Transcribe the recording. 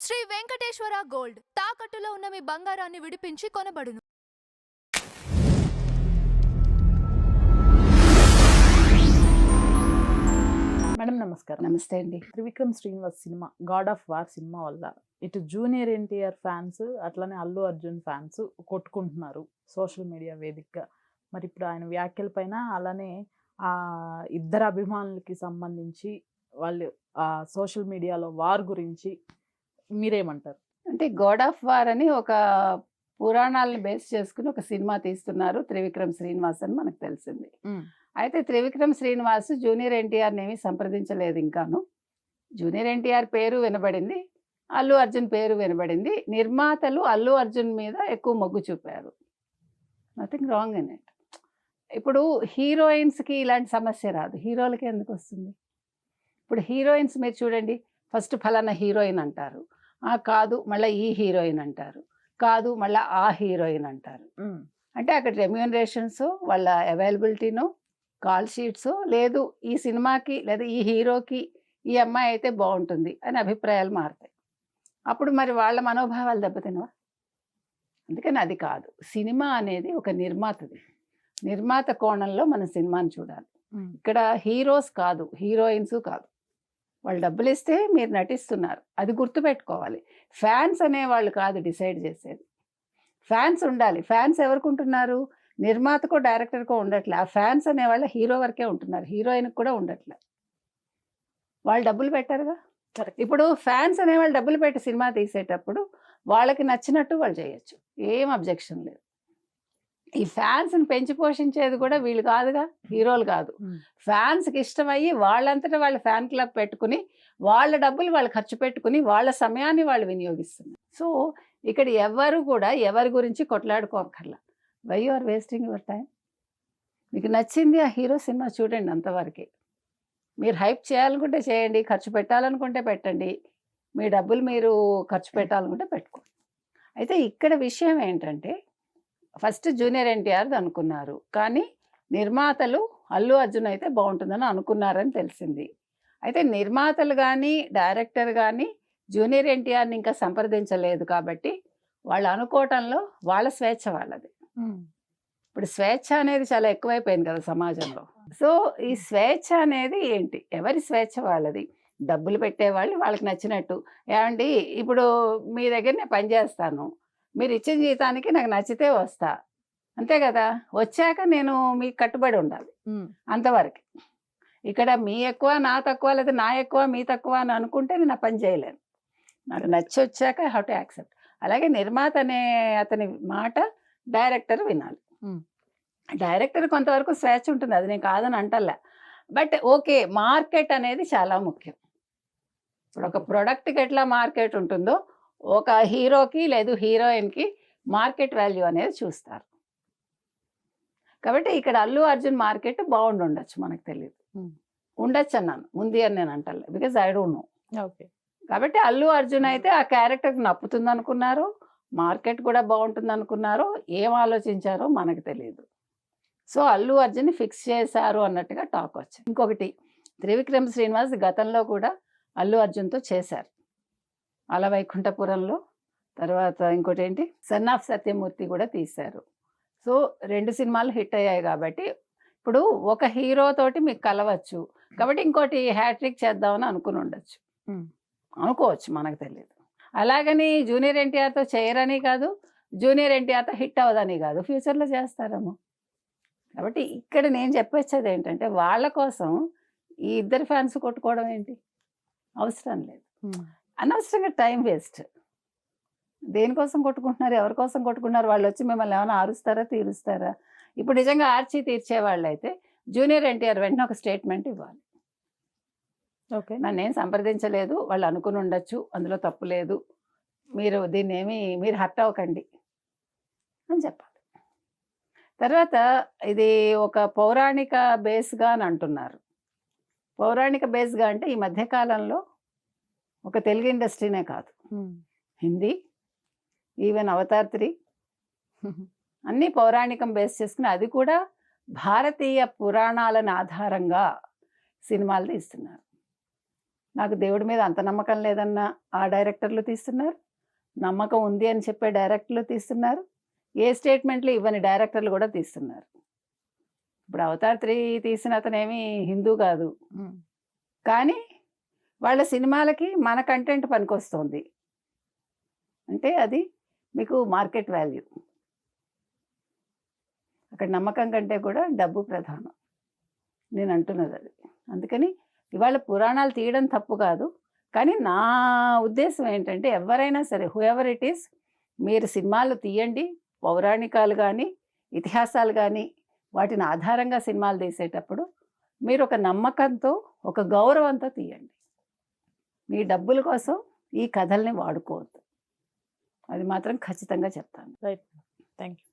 Shri Venkateswara gold తాకట్టులో ఉన్న మీ బంగారాన్ని విడిపించి కొనబడును. మేడం నమస్కారం. నమస్తే అండి. Trivikram Srinivas cinema God of war cinema వల్ల ఇటు జూనియర్ ఎన్టీఆర్ ఫ్యాన్స్ అట్లనే అల్లు అర్జున్ ఫ్యాన్స్ కొట్టుకుంటున్నారు సోషల్ మీడియా వేదికగా. మరి ఇప్పుడు ఆయన వ్యాఖ్యల పైన అలానే ఆ ఇద్దరు అభిమానులకి సంబంధించి వాళ్ళు ఆ సోషల్ మీడియాలో వార్ గురించి మీరేమంటారు? అంటే గాడ్ ఆఫ్ వార్ అని ఒక పురాణాలను బేస్ చేసుకుని ఒక సినిమా తీస్తున్నారు త్రివిక్రమ్ శ్రీనివాస్ అని మనకు తెలిసింది. అయితే త్రివిక్రమ్ శ్రీనివాస్ జూనియర్ ఎన్టీఆర్ని ఏమీ సంప్రదించలేదు ఇంకాను. జూనియర్ ఎన్టీఆర్ పేరు వినబడింది, అల్లు అర్జున్ పేరు వినబడింది. నిర్మాతలు అల్లు అర్జున్ మీద ఎక్కువ మొగ్గు చూపారు. Nothing wrong in it. ఇప్పుడు హీరోయిన్స్కి ఇలాంటి సమస్య రాదు, హీరోలకి ఎందుకు వస్తుంది? ఇప్పుడు హీరోయిన్స్ మీరు చూడండి, ఫస్ట్ ఫలానా హీరోయిన్ అంటారు, కాదు మళ్ళీ ఈ హీరోయిన్ అంటారు, కాదు మళ్ళీ ఆ హీరోయిన్ అంటారు. అంటే అక్కడ రెమ్యూనరేషన్స్, వాళ్ళ అవైలబిలిటీనో, కాల్ షీట్స్, లేదు ఈ సినిమాకి లేదా ఈ హీరోకి ఈ అమ్మాయి అయితే బాగుంటుంది అని అభిప్రాయాలు మారుతాయి. అప్పుడు మరి వాళ్ళ మనోభావాలు దెబ్బతినవా? అందుకని అది కాదు. సినిమా అనేది ఒక నిర్మాతది. నిర్మాత కోణంలో మన సినిమాని చూడాలి. ఇక్కడ హీరోస్ కాదు, హీరోయిన్స్ కాదు. వాళ్ళు డబ్బులు ఇస్తే మీరు నటిస్తున్నారు, అది గుర్తుపెట్టుకోవాలి. ఫ్యాన్స్ అనేవాళ్ళు కాదు డిసైడ్ చేసేది. ఫ్యాన్స్ ఉండాలి. ఫ్యాన్స్ ఎవరికి ఉంటున్నారు? నిర్మాతకో డైరెక్టర్కో ఉండట్లే. ఆ ఫ్యాన్స్ అనేవాళ్ళు హీరో వరకే ఉంటున్నారు, హీరోయిన్కి కూడా ఉండట్లే. వాళ్ళు డబ్బులు పెట్టారుగా. ఇప్పుడు ఫ్యాన్స్ అనేవాళ్ళు డబ్బులు పెట్టి సినిమా తీసేటప్పుడు వాళ్ళకి నచ్చినట్టు వాళ్ళు చేయొచ్చు, ఏం అబ్జెక్షన్ లేదు. ఈ ఫ్యాన్స్ని పెంచి పోషించేది కూడా వీళ్ళు కాదుగా, హీరోలు కాదు. ఫ్యాన్స్కి ఇష్టమయ్యి వాళ్ళంతటా వాళ్ళు ఫ్యాన్ క్లబ్ పెట్టుకుని వాళ్ళ డబ్బులు వాళ్ళు ఖర్చు పెట్టుకుని వాళ్ళ సమయాన్ని వాళ్ళు వినియోగిస్తున్నారు. సో ఇక్కడ ఎవరు కూడా ఎవరి గురించి కొట్లాడుకోకర్లా. Why you are wasting your time? మీకు నచ్చింది ఆ హీరో సినిమా చూడండి, అంతవరకే. మీరు హైప్ చేయాలనుకుంటే చేయండి, ఖర్చు పెట్టాలనుకుంటే పెట్టండి, మీ డబ్బులు మీరు ఖర్చు పెట్టాలనుకుంటే పెట్టుకోండి. అయితే ఇక్కడ విషయం ఏంటంటే, ఫస్ట్ జూనియర్ ఎన్టీఆర్ది అనుకున్నారు, కానీ నిర్మాతలు అల్లు అర్జున్ అయితే బాగుంటుందని అనుకున్నారని తెలిసింది. అయితే నిర్మాతలు కానీ డైరెక్టర్ కానీ జూనియర్ ఎన్టీఆర్ని ఇంకా సంప్రదించలేదు కాబట్టి వాళ్ళు అనుకోవటంలో వాళ్ళ స్వేచ్ఛ వాళ్ళది. ఇప్పుడు స్వేచ్ఛ అనేది చాలా ఎక్కువైపోయింది కదా సమాజంలో. సో ఈ స్వేచ్ఛ అనేది ఏంటి? ఎవరి స్వేచ్ఛ వాళ్ళది. డబ్బులు పెట్టేవాళ్ళు వాళ్ళకి నచ్చినట్టు, ఏమండి ఇప్పుడు మీ దగ్గర నేను పనిచేస్తాను, మీరు ఇచ్చిన జీతానికి నాకు నచ్చితే వస్తా, అంతే కదా. వచ్చాక నేను మీకు కట్టుబడి ఉండాలి, అంతవరకు. ఇక్కడ మీ ఎక్కువ నా తక్కువ, లేదా నా ఎక్కువ మీ తక్కువ అని అనుకుంటే నేను ఆ పని చేయలేను. నాకు నచ్చి వచ్చాక ఐ హ్యావ్ టు యాక్సెప్ట్. అలాగే నిర్మాత అనే అతని మాట డైరెక్టర్ వినాలి. డైరెక్టర్ కొంతవరకు స్వేచ్ఛ ఉంటుంది, అది నేను కాదని అంటలే. బట్ ఓకే, మార్కెట్ అనేది చాలా ముఖ్యం. ఇప్పుడు ఒక ప్రోడక్ట్కి ఎట్లా మార్కెట్ ఉంటుందో ఒక హీరోకి లేదు హీరోయిన్కి మార్కెట్ వాల్యూ అనేది చూస్తారు. కాబట్టి ఇక్కడ అల్లు అర్జున్ మార్కెట్ బాగుండొచ్చు, మనకు తెలియదు. ఉండొచ్చు అన్నాను, ముందు అని నేను అంటలే, because I don't know. Okay. కాబట్టి అల్లు అర్జున్ అయితే ఆ క్యారెక్టర్కి నప్పుతుంది అనుకున్నారు, మార్కెట్ కూడా బాగుంటుంది అనుకున్నారు, ఏం ఆలోచించారో మనకు తెలియదు. సో అల్లు అర్జున్ని ఫిక్స్ చేశారు అన్నట్టుగా టాక్ వచ్చింది. ఇంకొకటి, త్రివిక్రమ్ శ్రీనివాస్ గతంలో కూడా అల్లు అర్జున్తో చేశారు, అలవైకుంఠపురంలో. తర్వాత ఇంకోటి ఏంటి, సన్ ఆఫ్ సత్యమూర్తి కూడా తీశారు. సో 2 సినిమాలు హిట్ అయ్యాయి కాబట్టి ఇప్పుడు ఒక హీరో తోటి మీకు కలవచ్చు, కాబట్టి ఇంకోటి హ్యాట్రిక్ చేద్దామని అనుకుని ఉండొచ్చు, అనుకోవచ్చు, మనకు తెలియదు. అలాగని జూనియర్ ఎన్టీఆర్తో చేయరని కాదు, జూనియర్ ఎన్టీఆర్తో హిట్ అవ్వదని కాదు, ఫ్యూచర్లో చేస్తారేమో. కాబట్టి ఇక్కడ నేను చెప్పొచ్చేది ఏంటంటే, వాళ్ళ కోసం ఈ ఇద్దరు ఫ్యాన్స్ కొట్టుకోవడం ఏంటి, అవసరం లేదు. అనవసరంగా టైం వేస్ట్. దేనికోసం కొట్టుకుంటున్నారు, ఎవరి కోసం కొట్టుకుంటున్నారు? వాళ్ళు వచ్చి మిమ్మల్ని ఏమైనా ఆరుస్తారా, తీరుస్తారా? ఇప్పుడు నిజంగా ఆర్చి తీర్చేవాళ్ళు అయితే జూనియర్ ఎన్టీఆర్ వెంటనే ఒక స్టేట్మెంట్ ఇవ్వాలి. ఓకే, నన్నేం సంప్రదించలేదు, వాళ్ళు అనుకుని ఉండొచ్చు, అందులో తప్పు లేదు, మీరు దీన్ని మీరు హర్ట్ అవ్వకండి అని చెప్పాలి. తర్వాత ఇది ఒక పౌరాణిక బేస్గా అని అంటున్నారు. పౌరాణిక బేస్గా అంటే ఈ మధ్యకాలంలో ఒక తెలుగు ఇండస్ట్రీనే కాదు, హిందీ, ఈవెన్ అవతార్ 3 అన్నీ పౌరాణికం బేస్ చేసుకుని, అది కూడా భారతీయ పురాణాలను ఆధారంగా సినిమాలు తీస్తున్నారు. నాకు దేవుడి మీద అంత నమ్మకం లేదన్న ఆ డైరెక్టర్లు తీస్తున్నారు, నమ్మకం ఉంది అని చెప్పే డైరెక్టర్లు తీస్తున్నారు, ఏ స్టేట్మెంట్లు ఇవ్వని డైరెక్టర్లు కూడా తీస్తున్నారు. ఇప్పుడు అవతార్ 3 తీసిన అతనేమి హిందూ కాదు, కానీ వాళ్ళ సినిమాలకి మన కంటెంట్ పనికొస్తుంది అంటే అది మీకు మార్కెట్ వాల్యూ. అక్కడ నమ్మకం కంటే కూడా డబ్బు ప్రధానం, నేను అంటున్నది అది. అందుకని ఇవాళ పురాణాలు తీయడం తప్పు కాదు, కానీ నా ఉద్దేశం ఏంటంటే ఎవరైనా సరే హూఎవర్ ఇట్ ఈస్, మీరు సినిమాలు తీయండి, పౌరాణికాలు కానీ ఇతిహాసాలు కానీ వాటిని ఆధారంగా సినిమాలు తీసేటప్పుడు మీరు ఒక నమ్మకంతో ఒక గౌరవంతో తీయండి. మీ డబ్బుల కోసం ఈ కథల్ని వాడుకోవద్దు, అది మాత్రం ఖచ్చితంగా చెప్తాను. Right, thank you.